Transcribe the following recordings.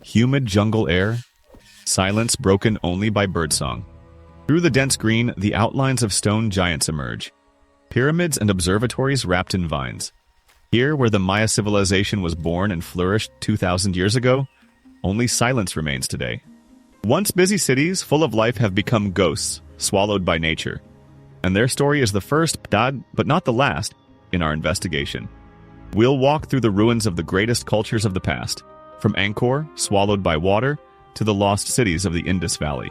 Humid jungle air, silence broken only by birdsong. Through the dense green, the outlines of stone giants emerge. Pyramids and observatories wrapped in vines. Here, where the Maya civilization was born and flourished 2,000 years ago, only silence remains today. Once busy cities full of life have become ghosts, swallowed by nature. And their story is the first, but not the last, in our investigation. We'll walk through the ruins of the greatest cultures of the past, from Angkor, swallowed by water, to the lost cities of the Indus Valley.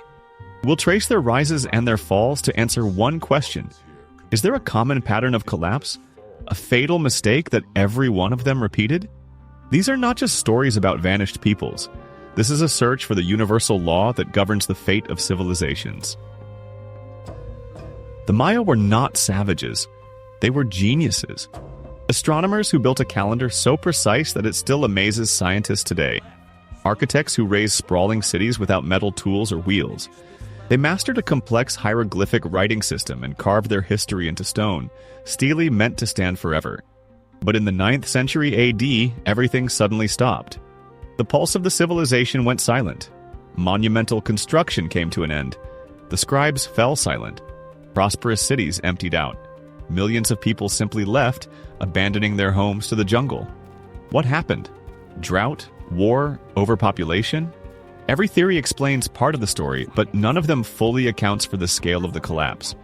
We'll trace their rises and their falls to answer one question. Is there a common pattern of collapse? A fatal mistake that every one of them repeated? These are not just stories about vanished peoples. This is a search for the universal law that governs the fate of civilizations. The Maya were not savages. They were geniuses. Astronomers who built a calendar so precise that it still amazes scientists today. Architects who raised sprawling cities without metal tools or wheels. They mastered a complex hieroglyphic writing system and carved their history into stone, steely meant to stand forever. But in the 9th century AD, everything suddenly stopped. The pulse of the civilization went silent. Monumental construction came to an end. The scribes fell silent. Prosperous cities emptied out. Millions of people simply left, abandoning their homes to the jungle. What happened? Drought? War? Overpopulation? Every theory explains part of the story, but none of them fully accounts for the scale of the collapse.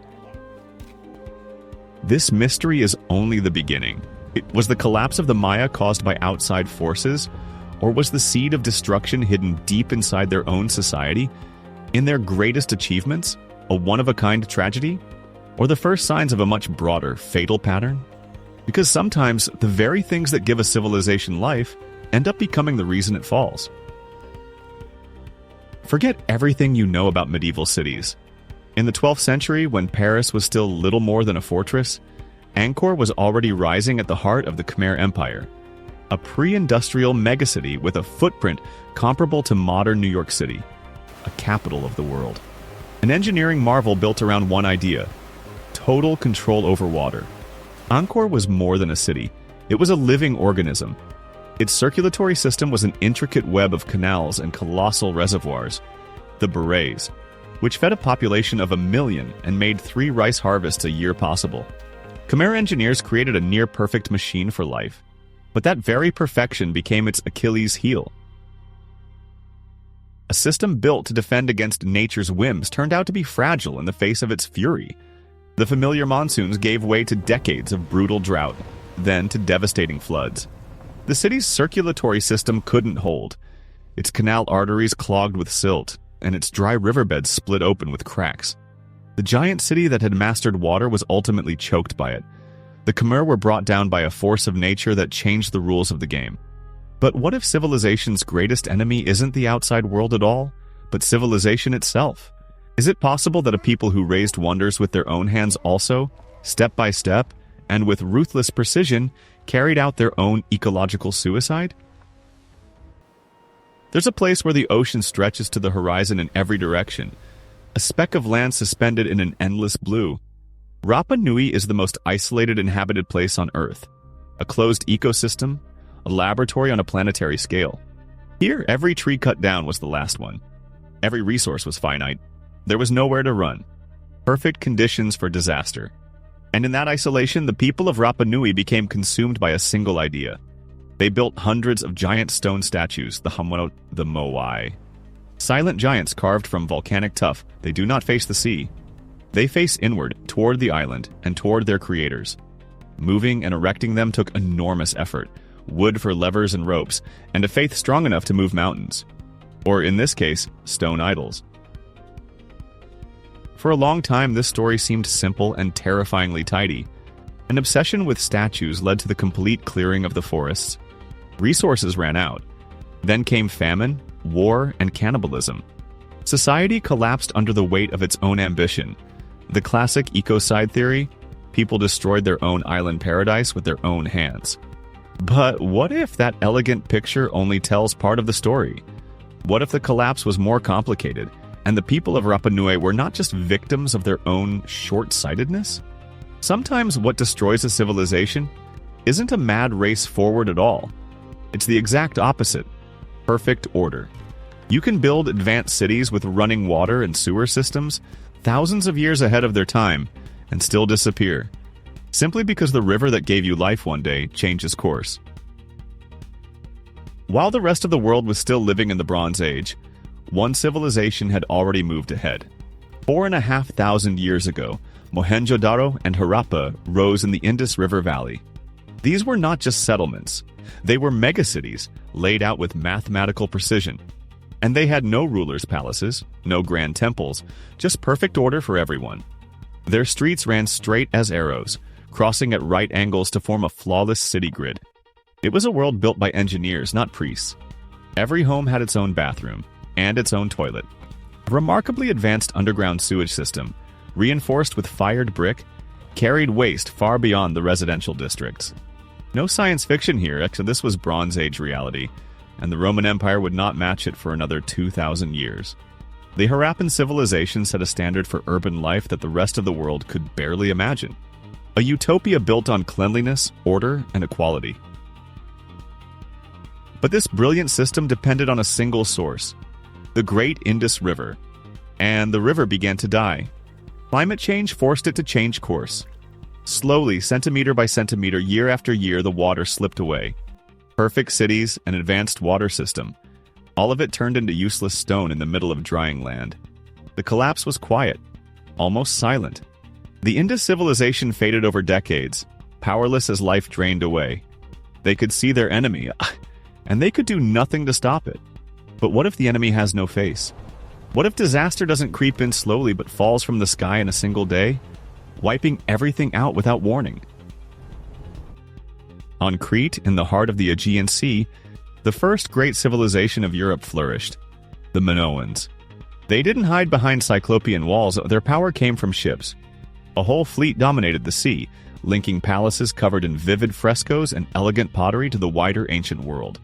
This mystery is only the beginning. Was the collapse of the Maya caused by outside forces, or was the seed of destruction hidden deep inside their own society? In their greatest achievements? A one-of-a-kind tragedy? Or the first signs of a much broader, fatal pattern? Because sometimes the very things that give a civilization life end up becoming the reason it falls. Forget everything you know about medieval cities. In the 12th century, when Paris was still little more than a fortress, Angkor was already rising at the heart of the Khmer Empire. A pre-industrial megacity with a footprint comparable to modern New York City. A capital of the world. An engineering marvel built around one idea: total control over water. Angkor was more than a city. It was a living organism. Its circulatory system was an intricate web of canals and colossal reservoirs, the Berets, which fed a population of 1 million and made 3 rice harvests a year possible. Khmer engineers created a near-perfect machine for life, but that very perfection became its Achilles heel. A system built to defend against nature's whims turned out to be fragile in the face of its fury. The familiar monsoons gave way to decades of brutal drought, then to devastating floods. The city's circulatory system couldn't hold. Its canal arteries clogged with silt, and its dry riverbeds split open with cracks. The giant city that had mastered water was ultimately choked by it. The Khmer were brought down by a force of nature that changed the rules of the game. But what if civilization's greatest enemy isn't the outside world at all, but civilization itself? Is it possible that a people who raised wonders with their own hands also, step by step, and with ruthless precision, carried out their own ecological suicide? There's a place where the ocean stretches to the horizon in every direction, a speck of land suspended in an endless blue. Rapa Nui is the most isolated inhabited place on Earth, a closed ecosystem, a laboratory on a planetary scale. Here, every tree cut down was the last one. Every resource was finite. There was nowhere to run. Perfect conditions for disaster. And in that isolation, the people of Rapa Nui became consumed by a single idea. They built hundreds of giant stone statues, the Moai. Silent giants carved from volcanic tuff. They do not face the sea. They face inward, toward the island, and toward their creators. Moving and erecting them took enormous effort, wood for levers and ropes, and a faith strong enough to move mountains. Or in this case, stone idols. For a long time, this story seemed simple and terrifyingly tidy. An obsession with statues led to the complete clearing of the forests. Resources ran out. Then came famine, war, and cannibalism. Society collapsed under the weight of its own ambition. The classic ecocide theory: people destroyed their own island paradise with their own hands. But what if that elegant picture only tells part of the story? What if the collapse was more complicated, and the people of Rapa Nui were not just victims of their own short-sightedness? Sometimes what destroys a civilization isn't a mad race forward at all. It's the exact opposite. perfect order. You can build advanced cities with running water and sewer systems thousands of years ahead of their time and still disappear, simply because the river that gave you life one day changes course. While the rest of the world was still living in the Bronze Age, one civilization had already moved ahead. 4,500 years ago, Mohenjo-daro and Harappa rose in the Indus River Valley. These were not just settlements. They were megacities laid out with mathematical precision. And they had no rulers' palaces, no grand temples, just perfect order for everyone. Their streets ran straight as arrows, crossing at right angles to form a flawless city grid. It was a world built by engineers, not priests. Every home had its own bathroom and its own toilet. A remarkably advanced underground sewage system, reinforced with fired brick, carried waste far beyond the residential districts. No science fiction here, except this was Bronze Age reality, and the Roman Empire would not match it for another 2,000 years. The Harappan civilization set a standard for urban life that the rest of the world could barely imagine. A utopia built on cleanliness, order, and equality. But this brilliant system depended on a single source, the great Indus River. And the river began to die. Climate change forced it to change course. Slowly, centimeter by centimeter, year after year, the water slipped away. Perfect cities, an advanced water system. All of it turned into useless stone in the middle of drying land. The collapse was quiet, almost silent. The Indus civilization faded over decades, powerless as life drained away. They could see their enemy, and they could do nothing to stop it. But what if the enemy has no face? What if disaster doesn't creep in slowly but falls from the sky in a single day, wiping everything out without warning? On Crete, in the heart of the Aegean Sea, the first great civilization of Europe flourished, the Minoans. They didn't hide behind cyclopean walls, their power came from ships. A whole fleet dominated the sea, linking palaces covered in vivid frescoes and elegant pottery to the wider ancient world.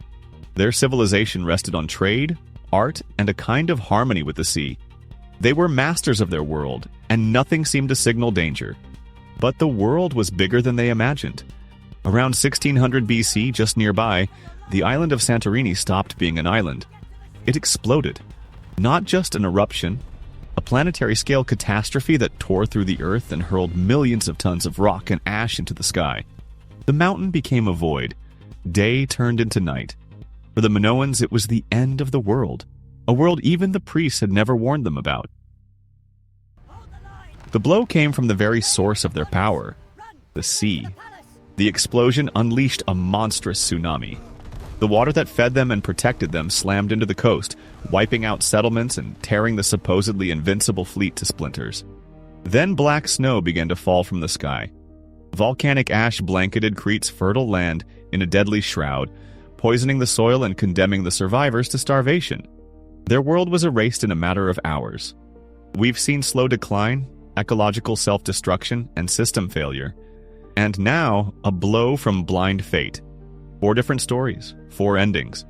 Their civilization rested on trade, art, and a kind of harmony with the sea. They were masters of their world, and nothing seemed to signal danger. But the world was bigger than they imagined. Around 1600 BC, just nearby, the island of Santorini stopped being an island. It exploded. Not just an eruption, a planetary-scale catastrophe that tore through the earth and hurled millions of tons of rock and ash into the sky. The mountain became a void. Day turned into night. For the Minoans, it was the end of the world, a world even the priests had never warned them about. The blow came from the very source of their power, the sea. The explosion unleashed a monstrous tsunami. The water that fed them and protected them slammed into the coast, wiping out settlements and tearing the supposedly invincible fleet to splinters. Then black snow began to fall from the sky. Volcanic ash blanketed Crete's fertile land in a deadly shroud, poisoning the soil and condemning the survivors to starvation. Their world was erased in a matter of hours. We've seen slow decline, ecological self-destruction, and system failure. And now, a blow from blind fate. 4 different stories, 4 endings.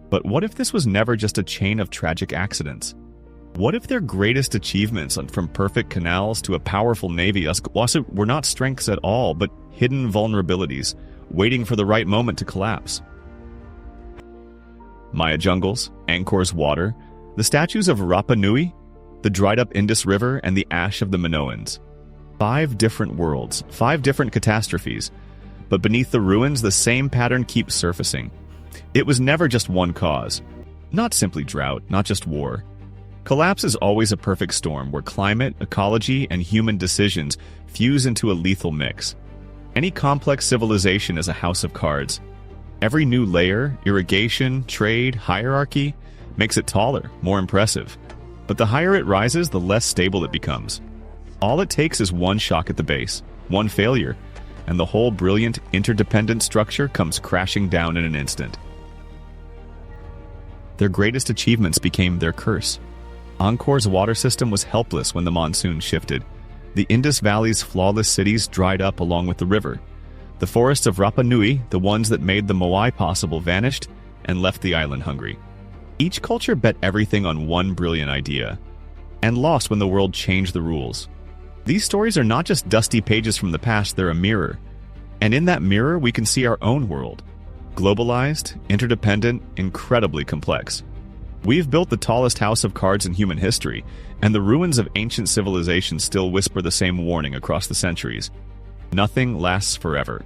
But what if this was never just a chain of tragic accidents? What if their greatest achievements, from perfect canals to a powerful navy, were not strengths at all, but hidden vulnerabilities, waiting for the right moment to collapse? Maya jungles, Angkor's water, the statues of Rapa Nui, the dried-up Indus River, and the ash of the Minoans. 5 different worlds, 5 different catastrophes. But beneath the ruins, the same pattern keeps surfacing. It was never just one cause. Not simply drought, not just war. Collapse is always a perfect storm where climate, ecology, and human decisions fuse into a lethal mix. Any complex civilization is a house of cards. Every new layer, irrigation, trade, hierarchy, makes it taller, more impressive. But the higher it rises, the less stable it becomes. All it takes is one shock at the base, one failure, and the whole brilliant, interdependent structure comes crashing down in an instant. Their greatest achievements became their curse. Angkor's water system was helpless when the monsoon shifted. The Indus Valley's flawless cities dried up along with the river. The forests of Rapa Nui, the ones that made the Moai possible, vanished and left the island hungry. Each culture bet everything on one brilliant idea, and lost when the world changed the rules. These stories are not just dusty pages from the past, they're a mirror. And in that mirror, we can see our own world. Globalized, interdependent, incredibly complex. We've built the tallest house of cards in human history, and the ruins of ancient civilizations still whisper the same warning across the centuries. Nothing lasts forever.